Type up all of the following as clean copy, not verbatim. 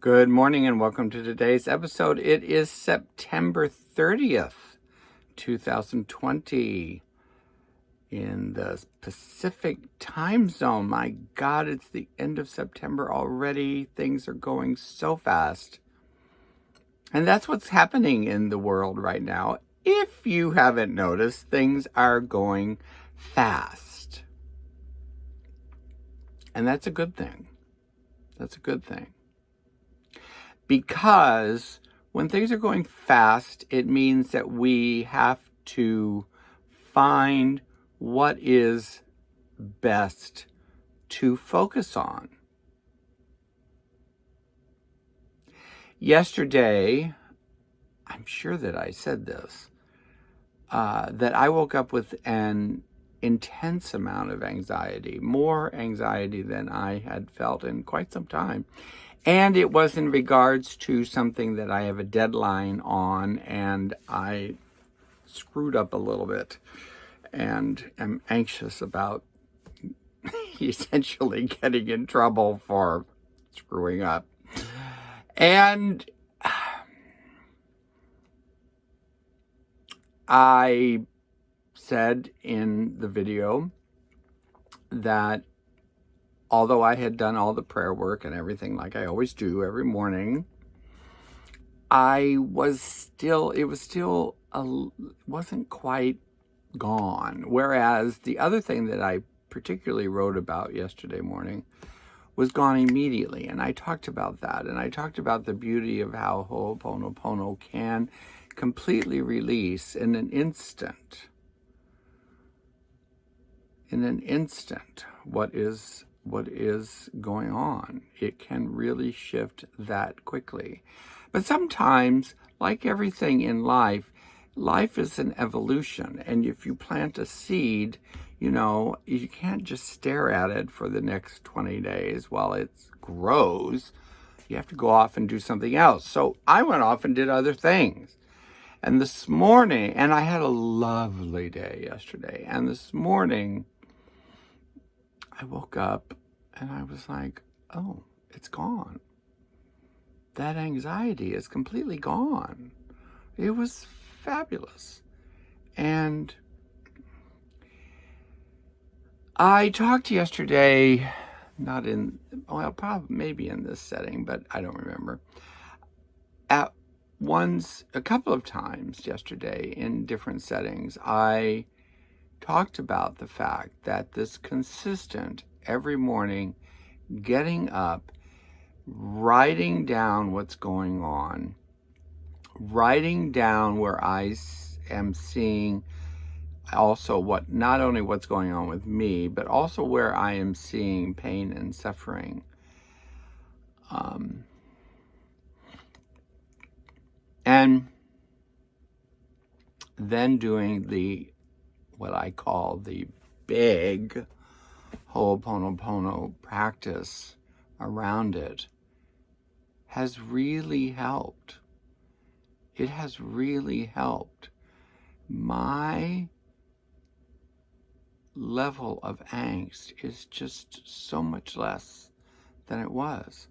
Good morning and welcome to today's episode. It is September 30th, 2020 in the Pacific time zone. My God, it's the end of September already. Things are going so fast. And that's what's happening in the world right now. If you haven't noticed, things are going fast. And that's a good thing. That's a good thing. Because when things are going fast, it means that we have to find what is best to focus on. Yesterday, I'm sure that I said this, that I woke up with an intense amount of anxiety, more anxiety than I had felt in quite some time. And it was in regards to something that I have a deadline on, and I screwed up a little bit and am anxious about essentially getting in trouble for screwing up. And I said in the video that although I had done all the prayer work and everything like I always do every morning, it wasn't quite gone. Whereas the other thing that I particularly wrote about yesterday morning was gone immediately. And I talked about that. And I talked about the beauty of how Pono Pono can completely release in an instant what is going on. It can really shift that quickly. But sometimes, like everything in life is an evolution. And if you plant a seed, you can't just stare at it for the next 20 days while it grows. You have to go off and do something else. So I went off and did other things. And this morning, and I had a lovely day yesterday. And this morning, I woke up and I was like, oh, it's gone. That anxiety is completely gone. It was fabulous. And I talked yesterday, maybe in this setting, but I don't remember. A couple of times yesterday in different settings, I talked about the fact that this consistent every morning getting up, writing down what's going on, writing down where I am seeing also not only what's going on with me, but also where I am seeing pain and suffering. And then doing what I call the big Pono practice around it has really helped. It has really helped. My level of angst is just so much less than it was.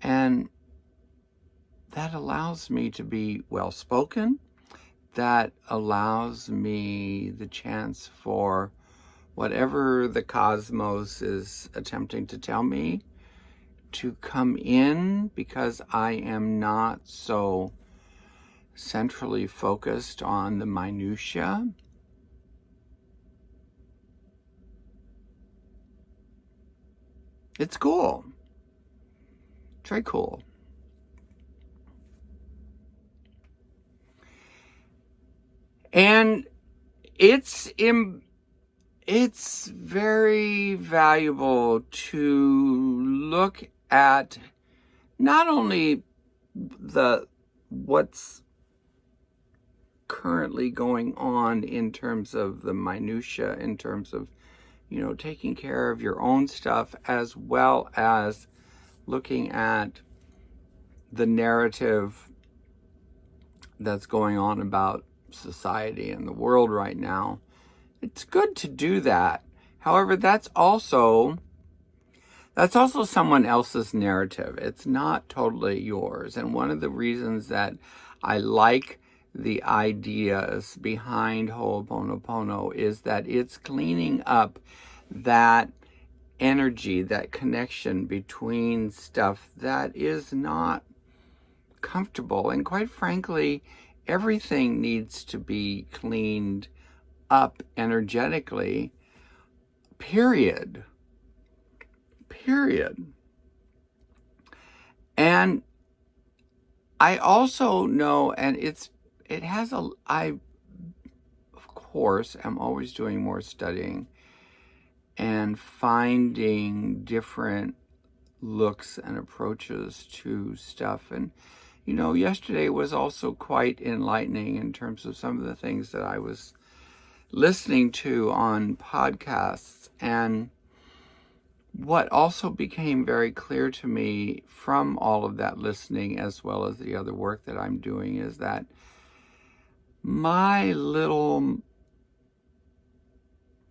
And that allows me to be well-spoken. That allows me the chance for whatever the cosmos is attempting to tell me to come in, because I am not so centrally focused on the minutia. It's cool. It's very cool. And it's very valuable to look at not only what's currently going on in terms of the minutia, in terms of, taking care of your own stuff, as well as looking at the narrative that's going on about society and the world right now. It's good to do that. However, that's also That's also someone else's narrative. It's not totally yours. And one of the reasons that I like the ideas behind Ho'oponopono is that it's cleaning up that energy, that connection between stuff that is not comfortable. And quite frankly, everything needs to be cleaned up energetically, period. Period. And I also know, and I, of course, am always doing more studying and finding different looks and approaches to stuff. And, yesterday was also quite enlightening in terms of some of the things that I was listening to on podcasts. And what also became very clear to me from all of that listening, as well as the other work that I'm doing, is that my little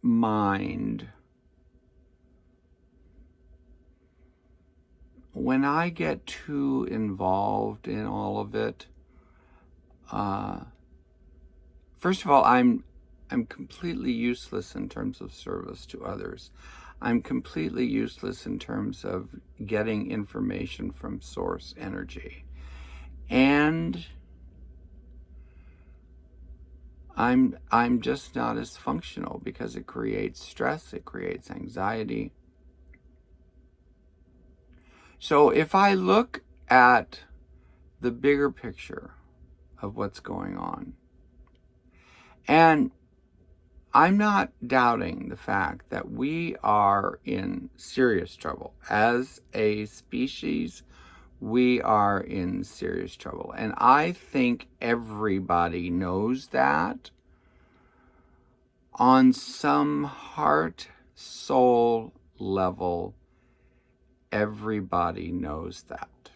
mind, when I get too involved in all of it, first of all, I'm completely useless in terms of service to others. I'm completely useless in terms of getting information from source energy. And I'm just not as functional because it creates stress, it creates anxiety. So if I look at the bigger picture of what's going on, and I'm not doubting the fact that we are in serious trouble. As a species, we are in serious trouble. And I think everybody knows that. On some heart, soul level, everybody knows that.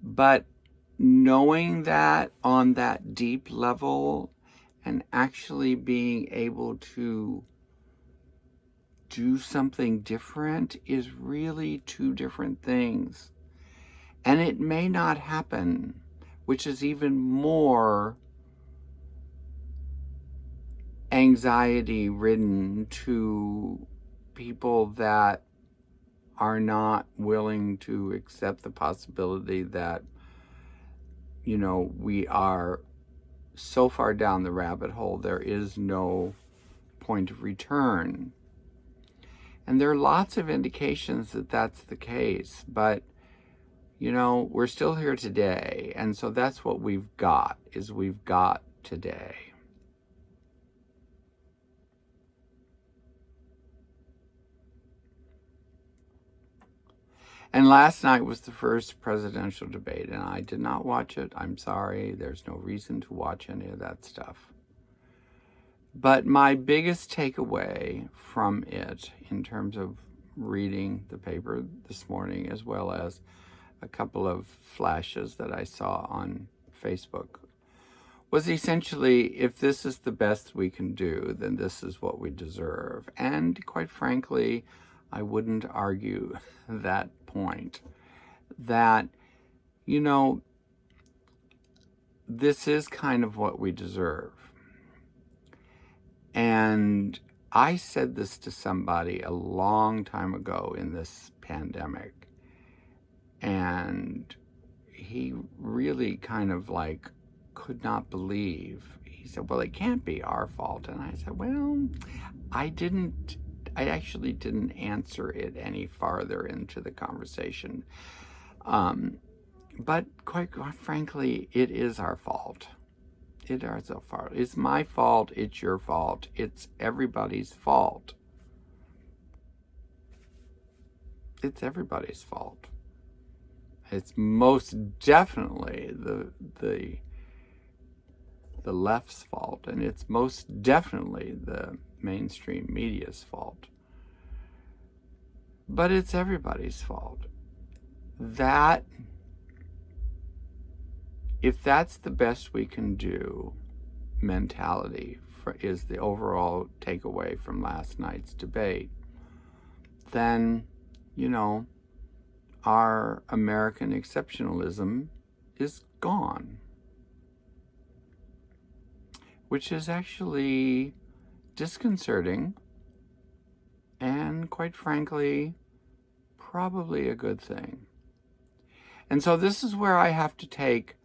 But knowing that on that deep level and actually being able to do something different is really two different things. And it may not happen, which is even more anxiety ridden to people that are not willing to accept the possibility that, we are so far down the rabbit hole, there is no point of return. And there are lots of indications that that's the case, but, we're still here today. And so that's what we've got today. And last night was the first presidential debate, and I did not watch it. I'm sorry. There's no reason to watch any of that stuff. But my biggest takeaway from it, in terms of reading the paper this morning, as well as a couple of flashes that I saw on Facebook, was essentially, if this is the best we can do, then this is what we deserve. And quite frankly, I wouldn't argue that point. That, this is kind of what we deserve. And I said this to somebody a long time ago in this pandemic. And he really kind of could not believe. He said, well, it can't be our fault. And I said, well, I actually didn't answer it any farther into the conversation. But quite frankly, it is our fault. It is our fault. It's my fault. It's your fault. It's everybody's fault. It's everybody's fault. It's most definitely the left's fault, and it's most definitely the mainstream media's fault. But it's everybody's fault. That, if that's the best we can do mentality is the overall takeaway from last night's debate, then, our American exceptionalism is gone, which is actually disconcerting and, quite frankly, probably a good thing. And so this is where I have to take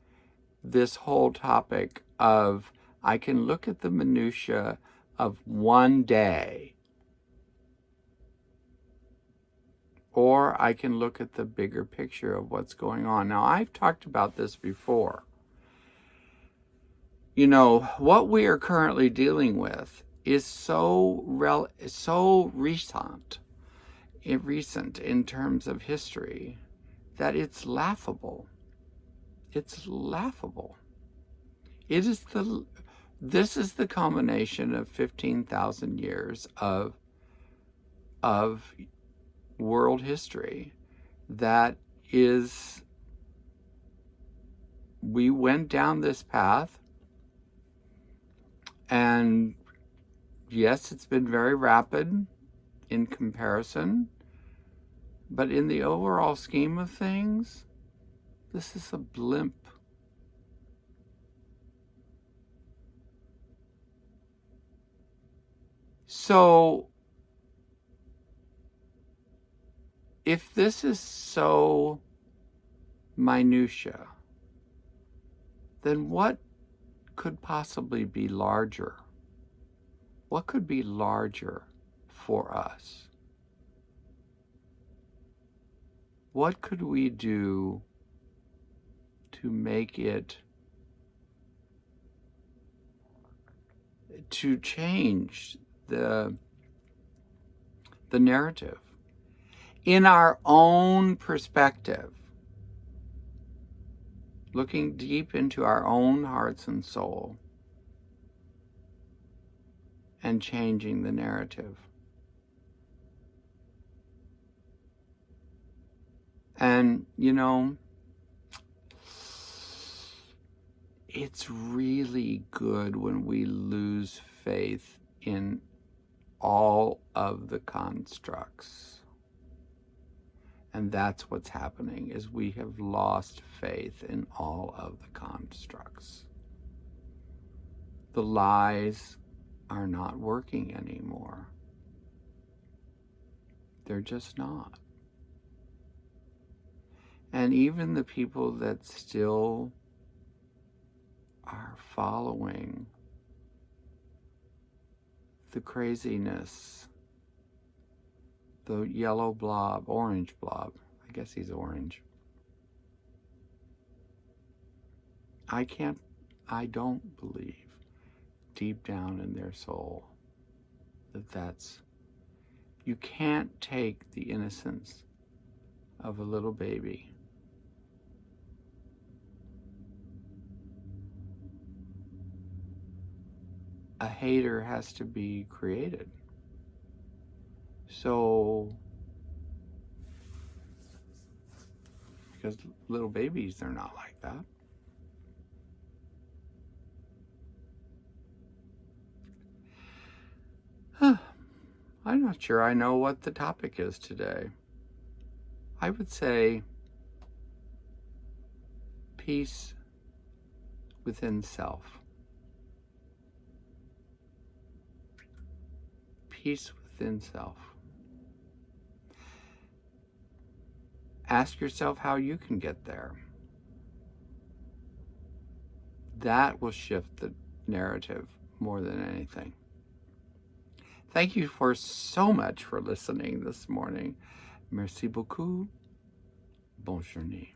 this whole topic of, I can look at the minutia of one day, or I can look at the bigger picture of what's going on. Now, I've talked about this before. What we are currently dealing with is so recent in terms of history that it's laughable. It's laughable. This is the culmination of 15,000 years of world history that is, we went down this path, and yes, it's been very rapid in comparison, but in the overall scheme of things, this is a blimp. So, if this is so minutia, then what could possibly be larger? What could be larger for us? What could we do to make it, to change the narrative in our own perspective, looking deep into our own hearts and soul and changing the narrative? And, it's really good when we lose faith in all of the constructs. And that's what's happening, is we have lost faith in all of the constructs. The lies are not working anymore. They're just not. And even the people that still are following the craziness, the yellow blob, orange blob, I guess he's orange. I don't believe deep down in their soul that's, you can't take the innocence of a little baby a hater has to be created. So, because little babies, they're not like that. I'm not sure I know what the topic is today. I would say peace within self. Peace within self. Ask yourself how you can get there. That will shift the narrative more than anything. Thank you so much for listening this morning. Merci beaucoup. Bonne journée.